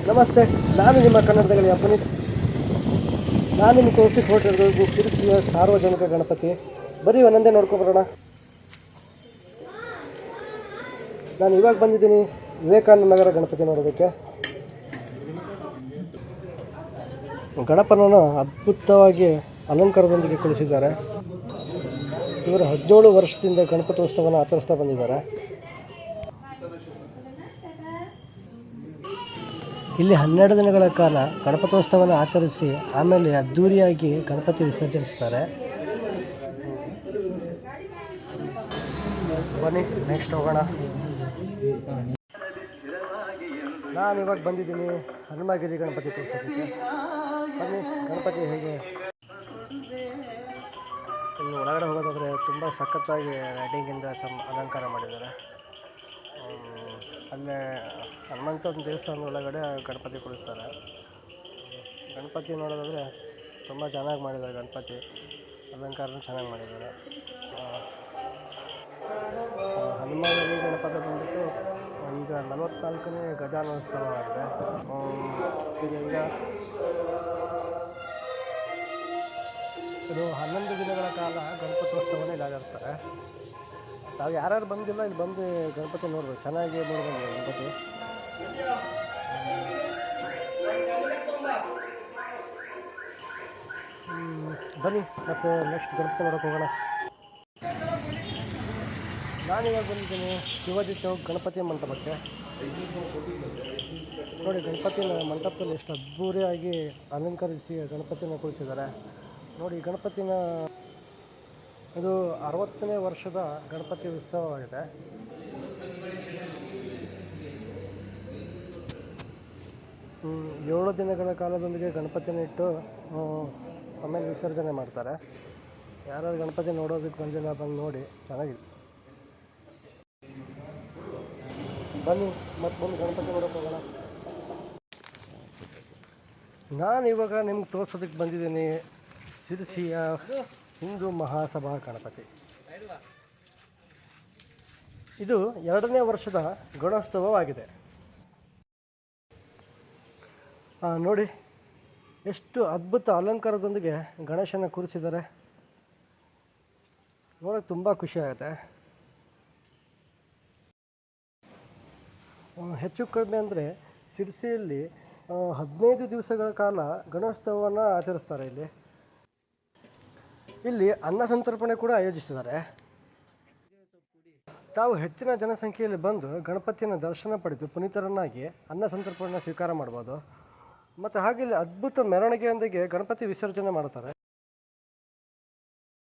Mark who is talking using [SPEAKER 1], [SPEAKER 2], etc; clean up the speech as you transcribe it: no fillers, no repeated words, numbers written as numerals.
[SPEAKER 1] ನಮಸ್ತೆ, ನಾನು ನಿಮ್ಮ ಕನ್ನಡದ ಗೆಳೆಯ ಪುನೀತ್. ನಾನು ನಿಮಗೆ ತೋರಿಸ್ಲಿಕ್ಕೆ ಹೊರಟಿರೋದು ಶಿರಸಿಯ ಸಾರ್ವಜನಿಕ ಗಣಪತಿ. ಬರೀ ಒಂದೊಂದೇ ನೋಡ್ಕೊಬರೋಣ. ನಾನು ಇವಾಗ ಬಂದಿದ್ದೀನಿ ವಿವೇಕಾನಂದ ನಗರ ಗಣಪತಿ ನೋಡೋದಕ್ಕೆ. ಗಣಪನನ್ನು ಅದ್ಭುತವಾಗಿ ಅಲಂಕಾರದೊಂದಿಗೆ ಕುಳಿಸಿದ್ದಾರೆ. ಇವರು 17 ವರ್ಷದಿಂದ ಗಣಪತೋತ್ಸವವನ್ನು ಆಚರಿಸ್ತಾ ಬಂದಿದ್ದಾರೆ. ಇಲ್ಲಿ 12 ದಿನಗಳ ಕಾಲ ಗಣಪತೋತ್ಸವವನ್ನು ಆಚರಿಸಿ ಆಮೇಲೆ ಅದ್ಧೂರಿಯಾಗಿ ಗಣಪತಿ ವಿಸರ್ಜಿಸ್ತಾರೆ. ಬನ್ನಿ ನೆಕ್ಸ್ಟ್ ಹೋಗೋಣ. ನಾನು ಇವಾಗ ಬಂದಿದ್ದೀನಿ ಹನುಮಗಿರಿ ಗಣಪತಿ ತೋರಿಸೋದಕ್ಕೆ. ಬನ್ನಿ ಗಣಪತಿ ಹೇಗೆ ಇನ್ನು ಒಳಗಡೆ ಹೋಗೋದಾದರೆ ತುಂಬ ಸಖತ್ತಾಗಿ ಲೈಟಿಂಗಿಂದ ಅಲಂಕಾರ ಮಾಡಿದ್ದಾರೆ. ಅಲ್ಲೇ ಹನುಮಂತನ ದೇವಸ್ಥಾನದ ಒಳಗಡೆ ಗಣಪತಿ ಕುಳಿಸ್ತಾರೆ. ಗಣಪತಿ ನೋಡೋದಾದರೆ ತುಂಬ ಚೆನ್ನಾಗಿ ಮಾಡಿದ್ದಾರೆ. ಗಣಪತಿ ಅಲಂಕಾರನೂ ಚೆನ್ನಾಗಿ ಮಾಡಿದ್ದಾರೆ. ಹನುಮಗಿರಿ ಗಣಪತಿ ಬಂದ್ಬಿಟ್ಟು ಈಗ 44ನೇ ಗಜಾನೋತ್ಸವ ಆಗಿದೆ. ಈಗ ಇದು 11 ದಿನಗಳ ಕಾಲ ಗಣಪತೋತ್ಸವನೇ ಇಲ್ಲಿ ಆಚರಿಸ್ತಾರೆ. ತಾವು ಯಾರ್ಯಾರು ಬಂದಿಲ್ಲ ಇಲ್ಲಿ ಬಂದು ಗಣಪತಿ ನೋಡ್ಬೇಕು, ಚೆನ್ನಾಗಿ ನೋಡ್ಬೋದು ಗಣಪತಿ. ಬನ್ನಿ ಮತ್ತೆ ನೆಕ್ಸ್ಟ್ ಗಣಪತಿ ನೋಡೋಕೆ ಹೋಗೋಣ. ನಾನಿವಾಗ ಬಂದಿದ್ದೀನಿ ಶಿವಾಜಿ ಚೌಕ್ ಗಣಪತಿ ಮಂಟಪಕ್ಕೆ. ನೋಡಿ ಗಣಪತಿನ ಮಂಟಪದಲ್ಲಿ ಎಷ್ಟು ಅದ್ಭುತವಾಗಿ ಅಲಂಕರಿಸಿ ಗಣಪತಿನ ಕುಳಿಸಿದ್ದಾರೆ. ನೋಡಿ ಗಣಪತಿನ ಇದು 60ನೇ ವರ್ಷದ ಗಣಪತಿ ಉತ್ಸವವಾಗಿದೆ. ಏಳು ದಿನಗಳ ಕಾಲದೊಂದಿಗೆ ಗಣಪತಿನ ಇಟ್ಟು ಆಮೇಲೆ ವಿಸರ್ಜನೆ ಮಾಡ್ತಾರೆ. ಯಾರ್ಯಾರು ಗಣಪತಿ ನೋಡೋದಕ್ಕೆ ಬಂದಿಲ್ಲ ಬಂದು ನೋಡಿ, ಚೆನ್ನಾಗಿದೆ. ಬನ್ನಿ ಮತ್ತೆ ಬಂದು ಗಣಪತಿ ನೋಡೋಕೆ ಹೋಗೋಣ. ನಾನು ಇವಾಗ ನಿಮ್ಗೆ ತೋರಿಸೋದಕ್ಕೆ ಬಂದಿದ್ದೀನಿ ಶಿರಸಿಯ ಹಿಂದೂ ಮಹಾಸಭಾ ಗಣಪತಿ. ಇದು 2ನೇ ವರ್ಷದ ಗಣೋತ್ಸವವಾಗಿದೆ. ನೋಡಿ ಎಷ್ಟು ಅದ್ಭುತ ಅಲಂಕಾರದೊಂದಿಗೆ ಗಣೇಶನ ಕೂರಿಸಿದ್ದಾರೆ. ನೋಡೋಕ್ಕೆ ತುಂಬ ಖುಷಿಯಾಗುತ್ತೆ. ಹೆಚ್ಚು ಕಡಿಮೆ ಅಂದರೆ ಶಿರಸಿಯಲ್ಲಿ 15 ದಿವಸಗಳ ಕಾಲ ಗಣೋತ್ಸವವನ್ನು ಆಚರಿಸ್ತಾರೆ. ಇಲ್ಲಿ ಅನ್ನ ಸಂತರ್ಪಣೆ ಕೂಡ ಆಯೋಜಿಸಿದ್ದಾರೆ. ತಾವು ಹೆಚ್ಚಿನ ಜನಸಂಖ್ಯೆಯಲ್ಲಿ ಬಂದು ಗಣಪತಿಯನ್ನು ದರ್ಶನ ಪಡೆದು ಪುನೀತರನ್ನಾಗಿ ಅನ್ನ ಸಂತರ್ಪಣೆ ಸ್ವೀಕಾರ ಮಾಡ್ಬೋದು. ಮತ್ತು ಹಾಗೆ ಇಲ್ಲಿ ಅದ್ಭುತ ಮೆರವಣಿಗೆಯೊಂದಿಗೆ ಗಣಪತಿ ವಿಸರ್ಜನೆ ಮಾಡ್ತಾರೆ.